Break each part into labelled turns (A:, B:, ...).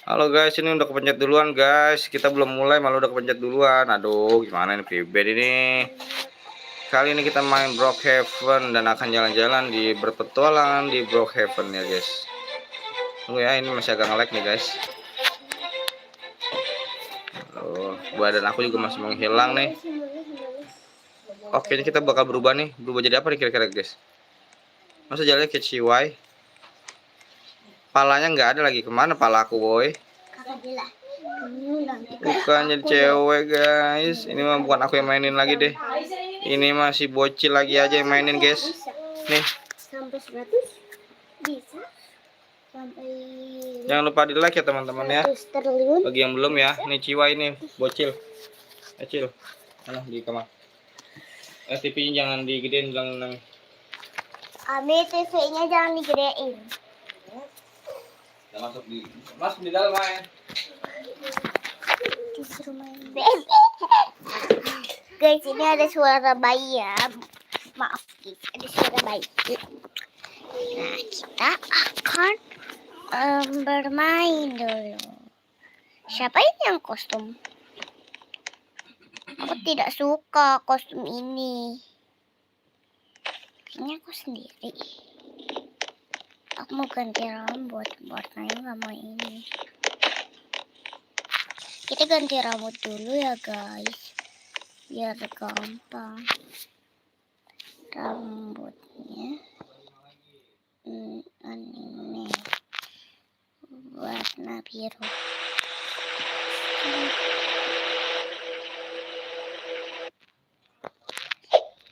A: Halo guys, ini udah kepencet duluan guys. Kita belum mulai malah udah kepencet duluan. Aduh, gimana ini pribad ini. Kali ini kita main Brookhaven dan akan jalan-jalan di berpetualangan di Brookhaven ya guys. Tunggu ya, ini masih agak nge-lag nih guys. Badan aku juga masih menghilang nih. Oke, ini kita bakal berubah nih. Berubah jadi apa nih kira-kira guys? Masa jalannya kayak ciwai? Palanya nggak ada lagi. Kemana pala aku boy? Bukan jadi cewek guys. Ini mah bukan aku yang mainin lagi deh. Ini masih bocil lagi aja yang mainin guys. Nih.
B: Sampai 100 bisa. Sampai
A: jangan lupa di like ya teman-teman ya. Bagi yang belum ya. Nih ciwai ini bocil. Kecil. Mana di kamar. TV-nya jangan digedein, jangan.
B: Abi TV-nya jangan digedein.
A: Udah masuk di dalam main.
B: Disuruh main. Guys, ini ada suara bayi ya. Maaf guys, ada suara bayi. Nah, kita akan bermain dulu. Siapa ini yang kostum? Aku tidak suka kostum ini. Kayaknya aku sendiri. Aku mau ganti rambut. Warnanya nggak mau ini. Kita ganti rambut dulu ya guys, biar gampang. Rambutnya anime warna biru.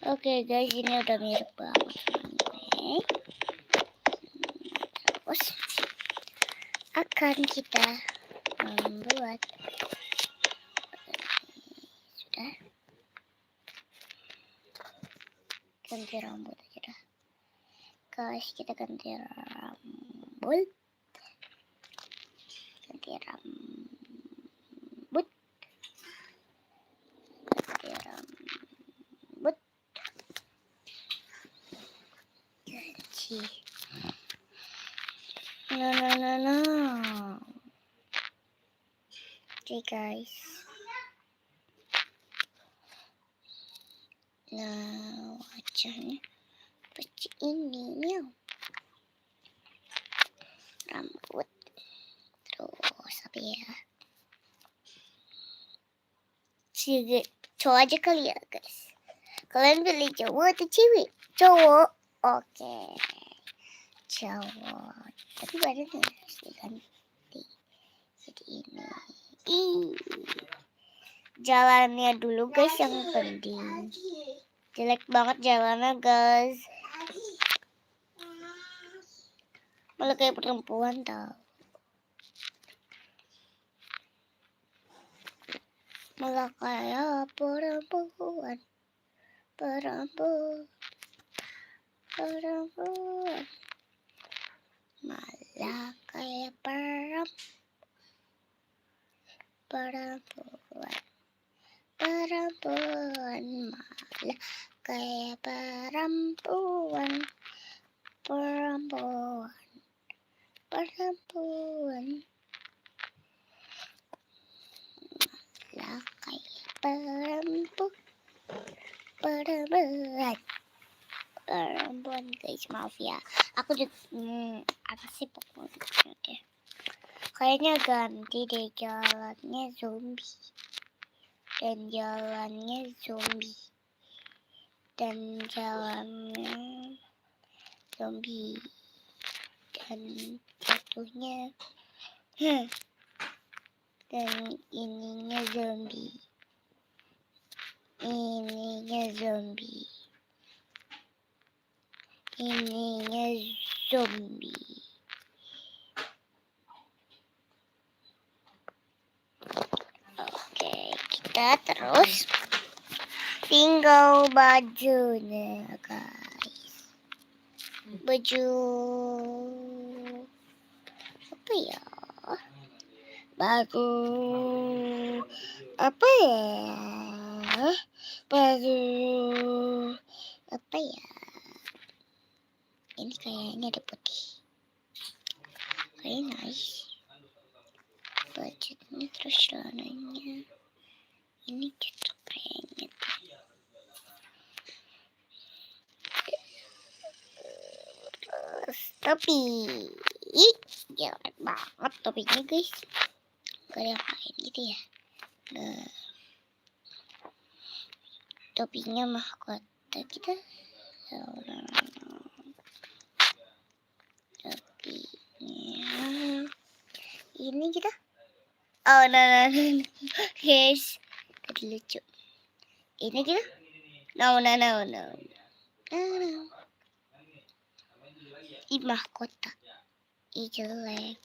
B: Oke guys, ini udah mirip banget. Terus akan kita membuat sudah ganti rambut aja dah guys. Kita ganti rambut, ganti rambut, ganti rambut, ganti. No. Oke guys. Nah, wajahnya seperti ini nih. Rambut. Terus apa ya? Cowok aja kali ya guys. Kalian pilih cowok atau cewek? Cowok. Oke. Cowok. Tapi badannya harus diganti. Jadi ini. Jalannya dulu guys yang penting. Jelek banget jalannya guys. Malah kayak perempuan tau. Malah kayak perempuan. Malah kayak perempuan. Malah kayak perempuan. Malah kayak perempuan guys, maaf ya. Aku juga apa sih pokoknya deh. Kayaknya ganti deh jalannya zombie. Dan jalannya zombie. Dan jalannya zombie. Dan jatuhnya dan ininya zombie. Ininya zombie. Oke, kita terus tinggal bajunya guys. Baju apa ya? Baju apa ya? Baju apa ya? Ini kayaknya ada putih. Kayaknya nice. Bajunya terus celananya. Ini cocok kayaknya. Terus topi. Ih, jelek banget topinya guys. Gak ada yang lain gitu ya. Nah, topinya mahkota kita. Topinya ini kita. Oh, no. Guys, tadi lucu. Ini kita. No. Ini mahkota. Ih, jelek.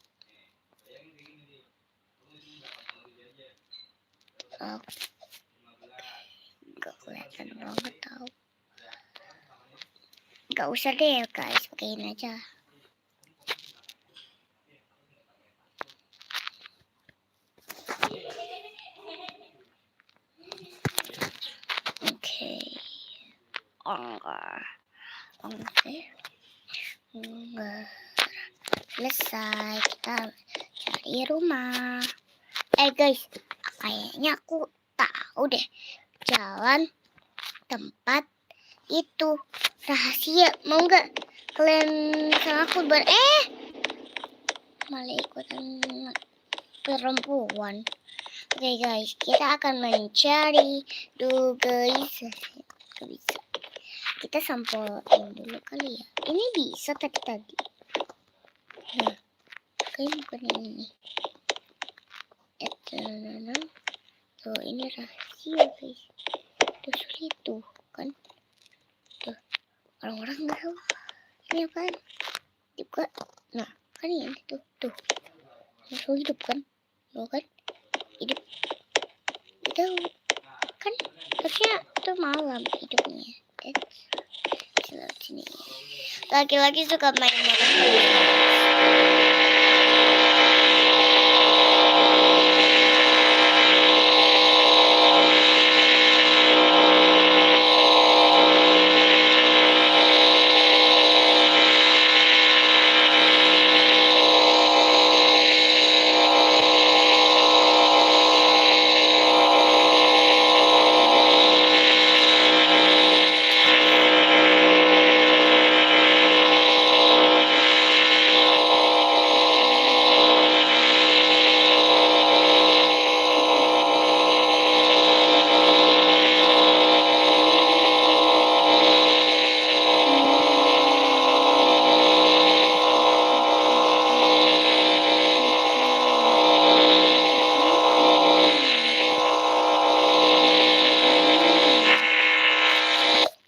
B: Oh, gak kelihatan banget tau. Gak usah deh guys, pakein aja. Oke. Enggak. Selesai, kita cari rumah. Guys, kayaknya aku tahu deh jalan tempat itu rahasia. Mau nggak kalian sama aku malah ikutan perempuan. Oke guys, kita akan mencari. Duh guys, gak bisa. Kita sampelin dulu kali ya. Ini bisa tadi. Nah, kayaknya bukan ini. Tuh, ini rahasia guys. Tuh sulit tuh kan. Tuh, orang-orang nggak tahu ini apaan. Juga, nah kan ini tuh. Langsung hidup kan. Mau kan? Hidup. Itu kan harusnya tuh malam hidupnya. Sini. Laki-laki suka main motor.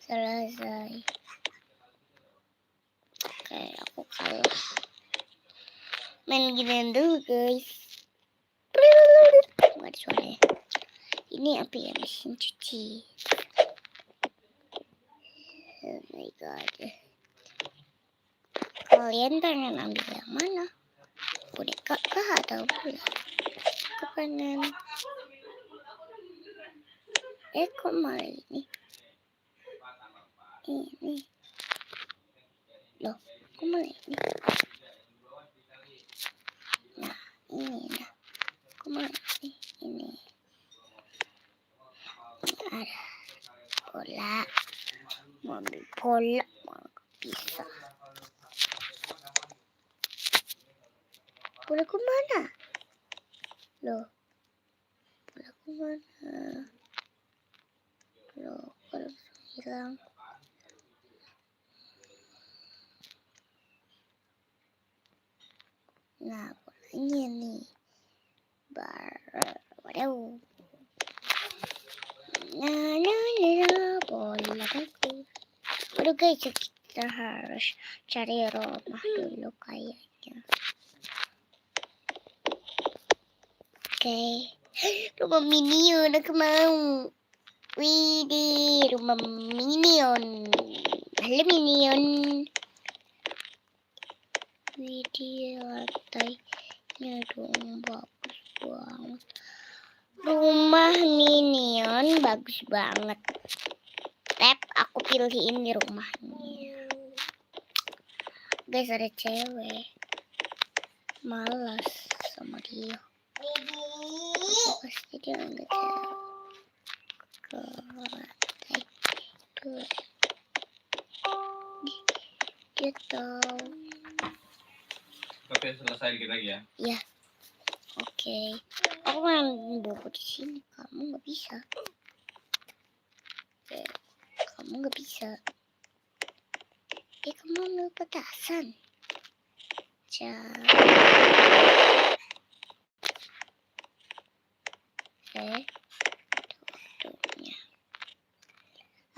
B: Selesai. Oke, aku kalah. Main ginian dulu guys. Nggak ada suaranya. Ini apa ya, mesin cuci. Oh my god. Kalian pengen ambil yang mana? Boneka kah atau bola? Aku pengen. Kok malah ini? Ini. Loh, kok malah ini? Nah, ini nah. Kok malah ini? Ini. Ada bola. Mau ambil bola, mau bisa. Bolaku mana? Loh, bolaku mana? Loh, kalau hilang. Nah, bolanya nih. Waduh. Nah, bola bagus. Waduh guys, kita harus cari rumah dulu kayaknya. Oke. Rumah minion, aku mau. Widih, rumah minion. Halo minion. Widih, lantainya dong bagus banget. Rumah minion bagus banget. Aku pilih ini rumahnya. Guys, ada cewek. Malas sama dia. Pasti dia nggak ke lantai tuh. Dia tahu.
A: Tapi selesai dikit lagi ya.
B: Ya, oke. Aku main bobo di sini. Kamu nggak bisa. Kamu nggak bisa. Kamu nggak petasan. Waktunya.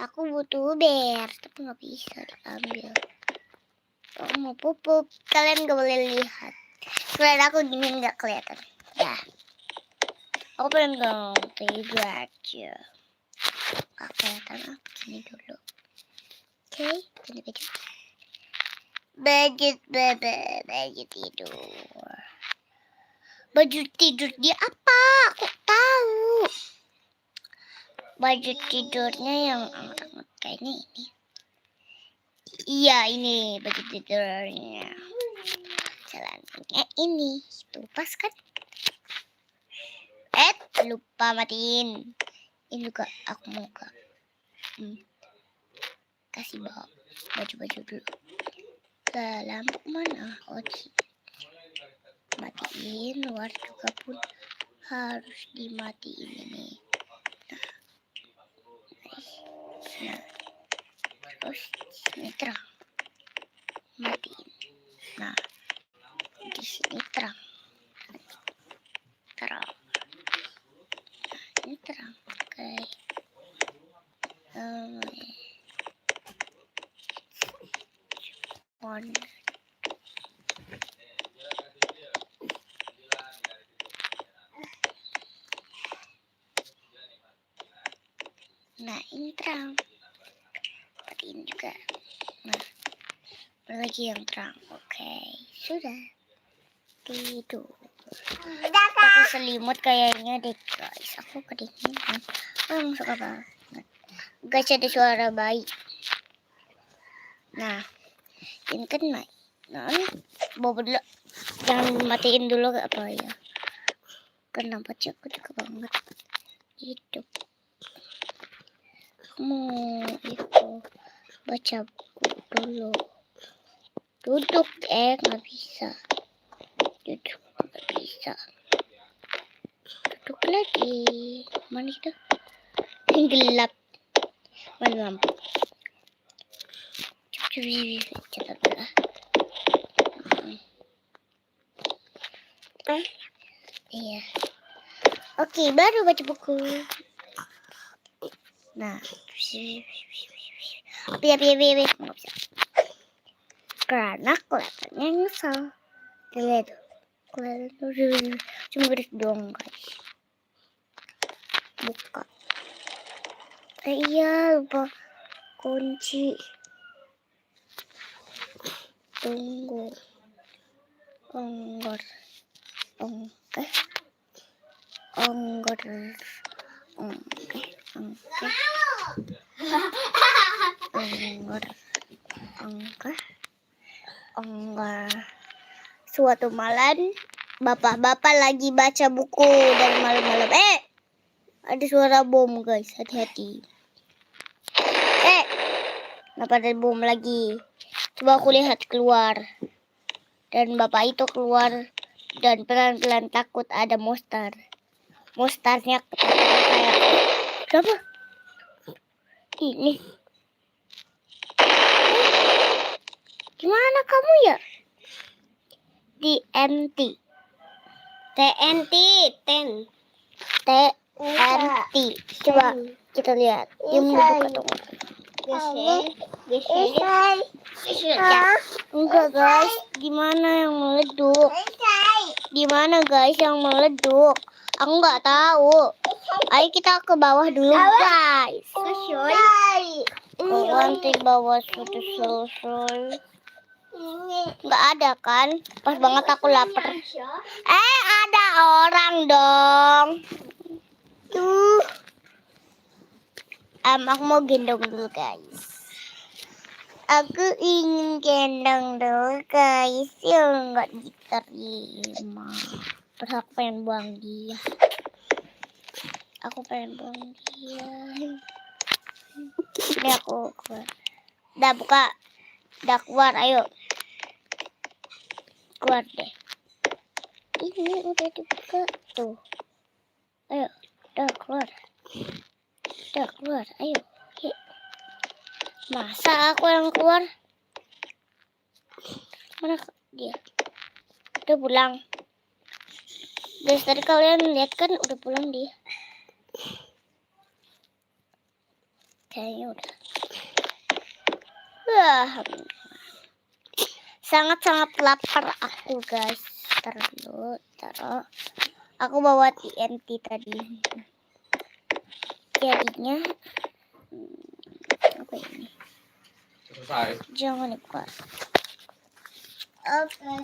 B: Aku butuh bear, tapi nggak bisa diambil. Aku mau pupuk, kalian gak boleh lihat. Kalian aku gini nggak kelihatan. Ya, aku pengen ganti baju. Gak kelihatan aku gini dulu. Oke, ganti baju. Baju tidur. Baju tidur dia apa? Aku tahu. Baju tidurnya yang anget-anget kayaknya ini. Iya, ini baju tidurnya. Celananya ini. Tuh pas kan? Lupa matiin. Ini juga aku mau ke kasih bawa baju-baju dulu. Lampu mana? Oh, matiin. Luar juga pun harus dimatiin ini. Nah, terus sini terang, matiin. Nah, di sini terang, terang. Nah, ini terang. Oke. One. Nah, ini terang. Matiin juga. Nah, lagi yang terang. Oke, sudah. Tidur. Pakai selimut kayaknya deh, guys. Aku kedinginan. Suka banget. Guys, ada suara bayi. Nah, ini kan bayi. Nah, bawa dulu. Jangan matiin dulu apa ya. Kenapa aku juga banget. Hidup. Itu baca buku dulu. Duduk nggak bisa. Duduk nggak bisa. Duduk lagi. Mana itu? Gelap. Mana lampu? Cepat lah. Iya. Oke, baru baca buku. Nah, biar nggak bisa. Karena kelihatannya nyesel. Lihat, kelihatan cuma beres doang guys. Buka. Iya, lupa kunci. Tunggu. Ongger. Suatu malam, bapak-bapak lagi baca buku dari malam-malam. Ada suara bom guys, hati-hati. Kenapa ada bom lagi? Coba aku lihat keluar. Dan bapak itu keluar dan pelan-pelan takut ada monster. Monsternya ketakutan kayak kenapa? Ini. Gimana kamu ya? TNT. Coba kita lihat. Dia mau buka dong. Enggak guys, gimana yang meleduk? Gimana guys yang meleduk? Aku nggak tahu. Ayo kita ke bawah dulu guys. Nanti bawah sudah selesai. Nggak ada kan? Pas banget aku lapar. Ada orang dong. Tuh. Aku mau gendong dulu guys. Aku ingin gendong dulu guys. Ya nggak diterima. Terus aku pengen buang dia. Ini aku keluar. Udah buka. Udah keluar, ayo. Keluar deh. Ini udah dibuka tuh. Ayo, udah keluar. Ayo. Yuk. Masa aku yang keluar? Mana dia? Udah pulang. Guys, tadi kalian lihat kan udah pulang dia. Kayaknya udah. Wah, sangat-sangat lapar aku guys. Taruh. Aku bawa TNT tadi. Jadinya apa ini?
A: Selesai.
B: Jangan dibuka. Oke.